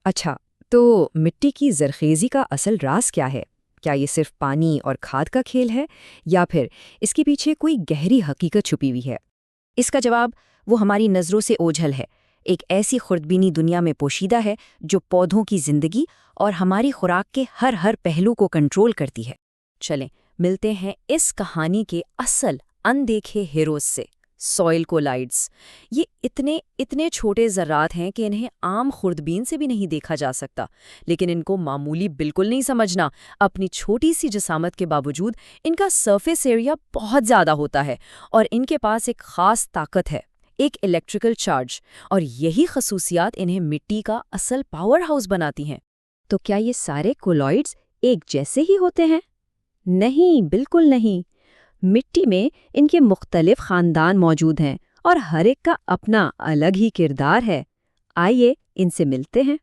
اچھا، تو مٹی کی زرخیزی کا اصل راز کیا ہے؟ کیا یہ صرف پانی اور کھاد کا کھیل ہے یا پھر اس کے پیچھے کوئی گہری حقیقت چھپی ہوئی ہے؟ اس کا جواب وہ ہماری نظروں سے اوجھل ہے، ایک ایسی خوردبینی دنیا میں پوشیدہ ہے جو پودوں کی زندگی اور ہماری خوراک کے ہر پہلو کو کنٹرول کرتی ہے۔ چلیں ملتے ہیں اس کہانی کے اصل اندیکھے ہیروز سے، سوئل کولائڈز۔ یہ اتنے چھوٹے ذرات ہیں کہ انہیں عام خوردبین سے بھی نہیں دیکھا جا سکتا، لیکن ان کو معمولی بالکل نہیں سمجھنا۔ اپنی چھوٹی سی جسامت کے باوجود ان کا سرفیس ایریا بہت زیادہ ہوتا ہے اور ان کے پاس ایک خاص طاقت ہے، ایک الیکٹریکل چارج، اور یہی خصوصیات انہیں مٹی کا اصل پاور ہاؤس بناتی ہیں۔ تو کیا یہ سارے کولائڈز ایک جیسے ہی ہوتے ہیں؟ نہیں، بالکل نہیں۔ مٹی میں ان کے مختلف خاندان موجود ہیں اور ہر ایک کا اپنا الگ ہی کردار ہے۔ آئیے ان سے ملتے ہیں۔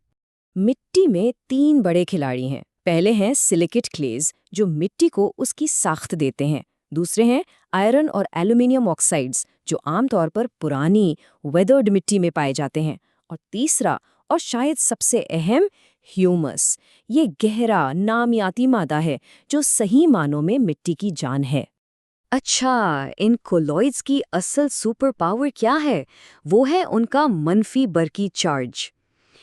مٹی میں 3 بڑے کھلاڑی ہیں۔ پہلے ہیں سلیکیٹ کلیز، جو مٹی کو اس کی ساخت دیتے ہیں۔ دوسرے ہیں آئرن اور ایلومینیم آکسائڈز، جو عام طور پر پرانی ویدرڈ مٹی میں پائے جاتے ہیں۔ اور تیسرا اور شاید سب سے اہم، ہیومس، یہ گہرا نامیاتی مادہ ہے جو صحیح معنوں میں مٹی کی جان ہے۔ اچھا، ان کولوئڈز کی اصل سپر پاور کیا ہے؟ وہ ہے ان کا منفی برقی چارج۔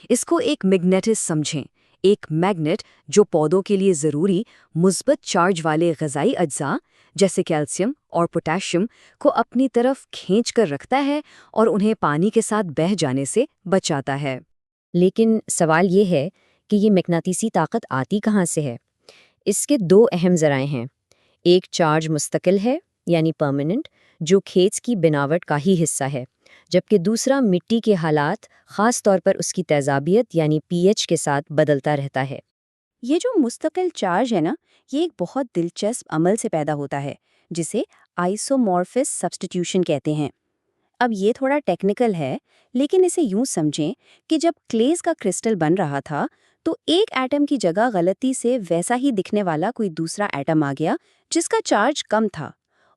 اس کو ایک میگنیٹس سمجھیں، ایک میگنیٹ جو پودوں کے لیے ضروری مثبت چارج والے غذائی اجزاء جیسے کیلشیم اور پوٹاشیم کو اپنی طرف کھینچ کر رکھتا ہے اور انہیں پانی کے ساتھ بہہ جانے سے بچاتا ہے۔ لیکن سوال یہ ہے کہ یہ مقناطیسی طاقت آتی کہاں سے ہے؟ اس کے 2 اہم ذرائع ہیں۔ ایک چارج مستقل ہے، یعنی پرماننٹ، جو کھیت کی بناوٹ کا ہی حصہ ہے، جبکہ دوسرا مٹی کے حالات، خاص طور پر اس کی تیزابیت یعنی پی ایچ کے ساتھ بدلتا رہتا ہے۔ یہ جو مستقل چارج ہے نا، یہ ایک بہت دلچسپ عمل سے پیدا ہوتا ہے جسے آئسومورفس سبسٹیٹیوشن کہتے ہیں۔ اب یہ تھوڑا ٹیکنیکل ہے، لیکن اسے یوں سمجھیں کہ جب کلیز کا کرسٹل بن رہا تھا تو ایک ایٹم کی جگہ غلطی سے ویسا ہی دکھنے والا کوئی دوسرا ایٹم آ گیا جس کا چارج کم تھا۔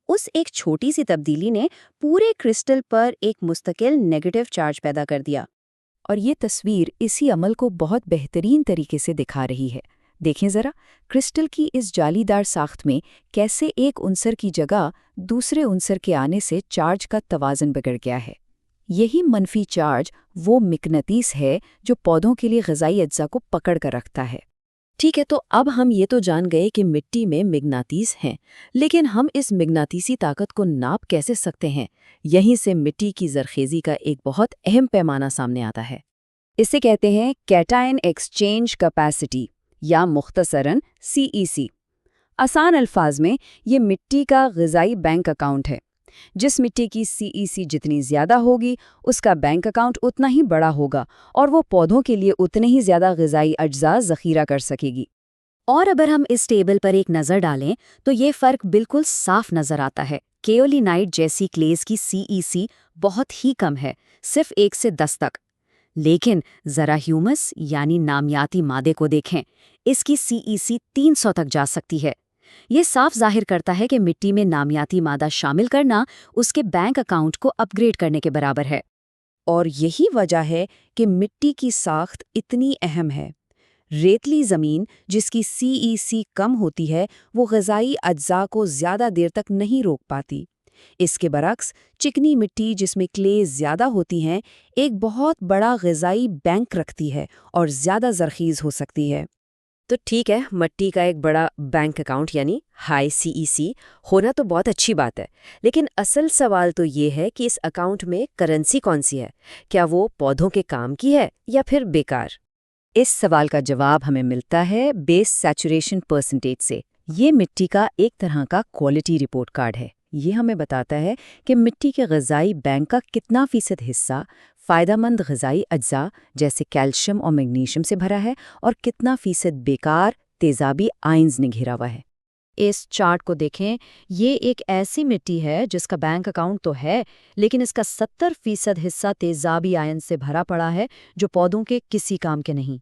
اس ایک چھوٹی سی تبدیلی نے پورے کرسٹل پر ایک مستقل نیگیٹو چارج پیدا کر دیا۔ اور یہ تصویر اسی عمل کو بہت بہترین طریقے سے دکھا رہی ہے۔ دیکھیں ذرا، کرسٹل کی اس جالی دار ساخت میں کیسے ایک عنصر کی جگہ دوسرے عنصر کے آنے سے چارج کا توازن بگڑ گیا ہے۔ یہی منفی چارج وہ مقناطیس ہے جو پودوں کے لیے غذائی اجزاء کو پکڑ کر رکھتا ہے۔ ٹھیک ہے، تو اب ہم یہ تو جان گئے کہ مٹی میں مقناطیس ہیں، لیکن ہم اس مقناطیسی طاقت کو ناپ کیسے سکتے ہیں؟ یہیں سے مٹی کی زرخیزی کا ایک بہت اہم پیمانہ سامنے آتا ہے۔ اسے کہتے ہیں کیٹائن ایکسچینج کیپیسٹی، یا مختصراً CEC۔ آسان الفاظ میں یہ مٹی کا غذائی بینک اکاؤنٹ ہے۔ جس مٹی کی CEC جتنی زیادہ ہوگی، اس کا بینک اکاؤنٹ اتنا ہی بڑا ہوگا اور وہ پودوں کے لیے اتنے ہی زیادہ غذائی اجزاء ذخیرہ کر سکے گی۔ اور اگر ہم اس ٹیبل پر ایک نظر ڈالیں تو یہ فرق بالکل صاف نظر آتا ہے۔ کیولینائٹ جیسی کلیز کی CEC بہت ہی کم ہے، صرف 1 سے 10 تک۔ لیکن ذرا ہیومس یعنی نامیاتی مادے کو دیکھیں، اس کی CEC 300 تک جا سکتی ہے۔ یہ صاف ظاہر کرتا ہے کہ مٹی میں نامیاتی مادہ شامل کرنا اس کے بینک اکاؤنٹ کو اپ گریڈ کرنے کے برابر ہے۔ اور یہی وجہ ہے کہ مٹی کی ساخت اتنی اہم ہے۔ ریتلی زمین جس کی CEC کم ہوتی ہے، وہ غذائی اجزاء کو زیادہ دیر تک نہیں روک پاتی۔ اس کے برعکس چکنی مٹی جس میں کلے زیادہ ہوتی ہیں، ایک بہت بڑا غذائی بینک رکھتی ہے اور زیادہ زرخیز ہو سکتی ہے۔ تو ٹھیک ہے، مٹی کا ایک بڑا بینک اکاؤنٹ یعنی ہائی CEC ہونا تو بہت اچھی بات ہے، لیکن اصل سوال تو یہ ہے کہ اس اکاؤنٹ میں کرنسی کون سی ہے؟ کیا وہ پودوں کے کام کی ہے یا پھر بیکار؟ اس سوال کا جواب ہمیں ملتا ہے بیس سیچوریشن پرسنٹیج سے۔ یہ مٹی کا ایک طرح کا کوالٹی رپورٹ کارڈ ہے۔ یہ ہمیں بتاتا ہے کہ مٹی کے غذائی بینک کا کتنا فیصد حصہ فائدہ مند غذائی اجزاء جیسے کیلشیم اور میگنیشیم سے بھرا ہے اور کتنا فیصد بیکار تیزابی آئنز نے گھیرا ہوا ہے۔ اس چارٹ کو دیکھیں، یہ ایک ایسی مٹی ہے جس کا بینک اکاؤنٹ تو ہے، لیکن اس کا 70% حصہ تیزابی آئن سے بھرا پڑا ہے جو پودوں کے کسی کام کے نہیں۔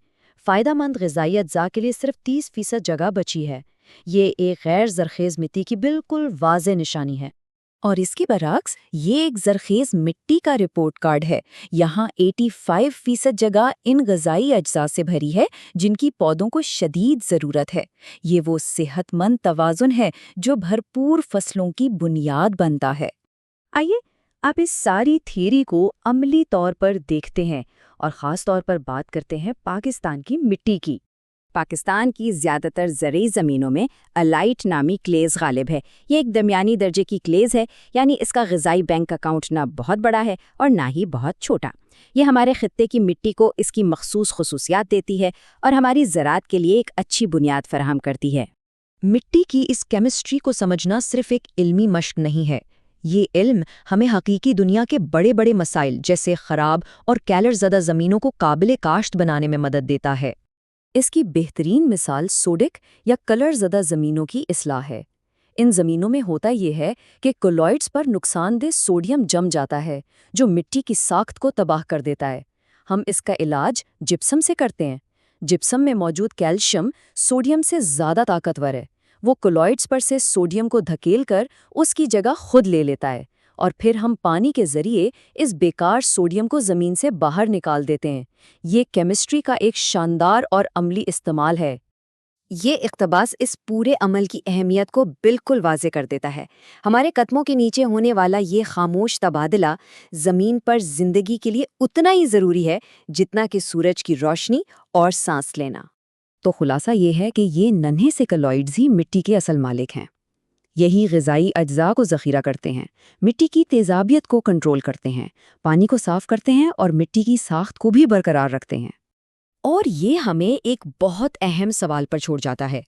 فائدہ مند غذائی اجزاء کے لیے صرف 30% جگہ بچی ہے۔ یہ ایک غیر زرخیز مٹی کی بالکل واضح نشانی ہے۔ اور اس کے برعکس یہ ایک زرخیز مٹی کا رپورٹ کارڈ ہے۔ یہاں 85% جگہ ان غذائی اجزاء سے بھری ہے جن کی پودوں کو شدید ضرورت ہے۔ یہ وہ صحت مند توازن ہے جو بھرپور فصلوں کی بنیاد بنتا ہے۔ آئیے آپ اس ساری تھیوری کو عملی طور پر دیکھتے ہیں اور خاص طور پر بات کرتے ہیں پاکستان کی مٹی کی۔ پاکستان کی زیادہ تر زرعی زمینوں میں الائٹ نامی کلیز غالب ہے۔ یہ ایک درمیانی درجے کی کلیز ہے، یعنی اس کا غذائی بینک اکاؤنٹ نہ بہت بڑا ہے اور نہ ہی بہت چھوٹا۔ یہ ہمارے خطے کی مٹی کو اس کی مخصوص خصوصیات دیتی ہے اور ہماری زراعت کے لیے ایک اچھی بنیاد فراہم کرتی ہے۔ مٹی کی اس کیمسٹری کو سمجھنا صرف ایک علمی مشق نہیں ہے، یہ علم ہمیں حقیقی دنیا کے بڑے بڑے مسائل جیسے خراب اور کیلر زدہ زمینوں کو قابل کاشت بنانے میں مدد دیتا ہے۔ اس کی بہترین مثال سوڈک یا کلر زدہ زمینوں کی اصلاح ہے۔ ان زمینوں میں ہوتا یہ ہے کہ کولوئڈز پر نقصان دہ سوڈیم جم جاتا ہے جو مٹی کی ساخت کو تباہ کر دیتا ہے۔ ہم اس کا علاج جپسم سے کرتے ہیں۔ جپسم میں موجود کیلشیم سوڈیم سے زیادہ طاقتور ہے۔ وہ کولوئڈز پر سے سوڈیم کو دھکیل کر اس کی جگہ خود لے لیتا ہے اور پھر ہم پانی کے ذریعے اس بیکار سوڈیم کو زمین سے باہر نکال دیتے ہیں۔ یہ کیمسٹری کا ایک شاندار اور عملی استعمال ہے۔ یہ اقتباس اس پورے عمل کی اہمیت کو بالکل واضح کر دیتا ہے۔ ہمارے قدموں کے نیچے ہونے والا یہ خاموش تبادلہ زمین پر زندگی کے لیے اتنا ہی ضروری ہے جتنا کہ سورج کی روشنی اور سانس لینا۔ تو خلاصہ یہ ہے کہ یہ ننھے سے کولوئڈز ہی مٹی کے اصل مالک ہیں۔ یہی غذائی اجزاء کو ذخیرہ کرتے ہیں، مٹی کی تیزابیت کو کنٹرول کرتے ہیں، پانی کو صاف کرتے ہیں اور مٹی کی ساخت کو بھی برقرار رکھتے ہیں۔ اور یہ ہمیں ایک بہت اہم سوال پر چھوڑ جاتا ہے۔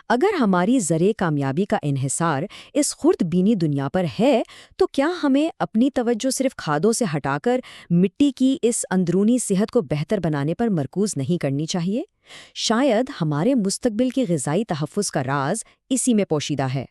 اگر ہماری زرعی کامیابی کا انحصار اس خرد بینی دنیا پر ہے تو کیا ہمیں اپنی توجہ صرف کھادوں سے ہٹا کر مٹی کی اس اندرونی صحت کو بہتر بنانے پر مرکوز نہیں کرنی چاہیے؟ شاید ہمارے مستقبل کی غذائی تحفظ کا راز اسی میں پوشیدہ ہے۔